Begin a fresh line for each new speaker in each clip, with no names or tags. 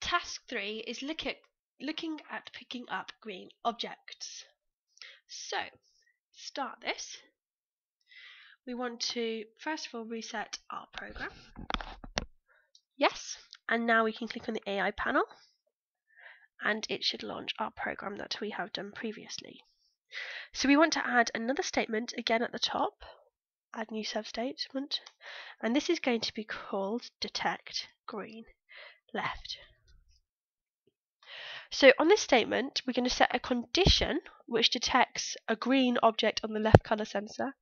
task 3 is looking at picking up green objects. So, start this. We want to first of all reset our program. Yes, and now we can click on the AI panel and it should launch our program that we have done previously. So we want to add another statement again at the top, add new substatement, and this is going to be called detect green left. So on this statement, we're going to set a condition which detects a green object on the left colour sensor,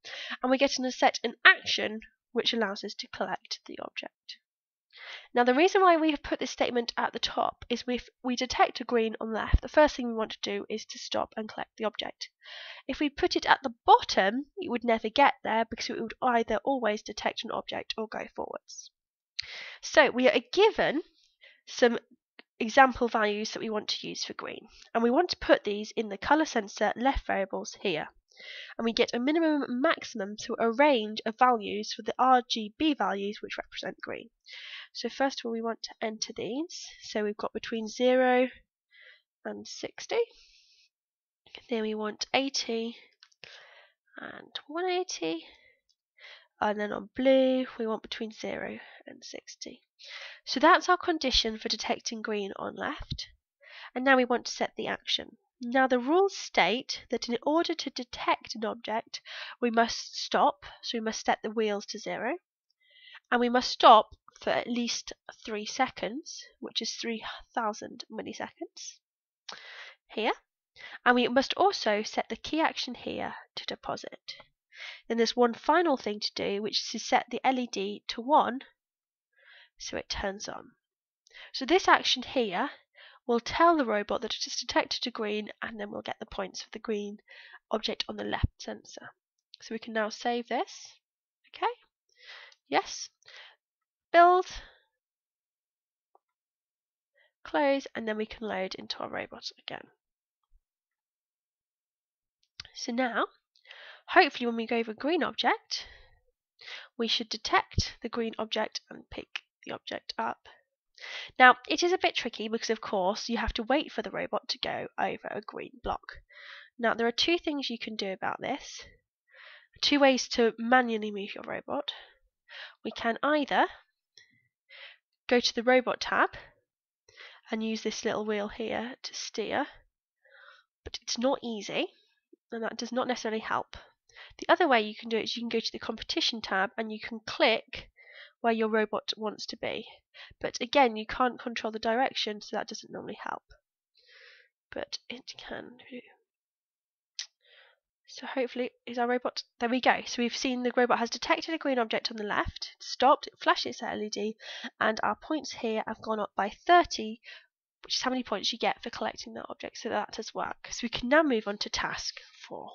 and we're going to set an action which allows us to collect the object. Now the reason why we have put this statement at the top is if we detect a green on the left, the first thing we want to do is to stop and collect the object. If we put it at the bottom, it would never get there because it would either always detect an object or go forwards. So we are given some example values that we want to use for green, and we want to put these in the color sensor left variables here, and we get a minimum and maximum to a range of values for the RGB values which represent green. So first of all we want to enter these, so we've got between 0 and 60, then we want 80 and 180, and then on blue we want between 0 and 60. So that's our condition for detecting green on left, and now we want to set the action. Now the rules state that in order to detect an object we must stop, so we must set the wheels to 0, and we must stop for at least 3 seconds, which is 3000 milliseconds here, and we must also set the key action here to deposit. Then there's one final thing to do, which is to set the LED to 1 so it turns on. So this action here will tell the robot that it is detected a green, and then we'll get the points for the green object on the left sensor. So we can now save this. Okay, yes, build, close, and then we can load into our robot again. So now, hopefully when we go over green object, we should detect the green object and pick the object up. Now, it is a bit tricky because, of course, you have to wait for the robot to go over a green block. Now, there are two things you can do about this. Two ways to manually move your robot. We can either go to the robot tab and use this little wheel here to steer, but it's not easy, and that does not necessarily help. The other way you can do it is you can go to the competition tab and you can click where your robot wants to be. But again, you can't control the direction, so that doesn't normally help. But it can do. So hopefully, is our robot? There we go. So we've seen the robot has detected a green object on the left, stopped, it flashes its LED, and our points here have gone up by 30, which is how many points you get for collecting that object. So that does work. So we can now move on to task 4.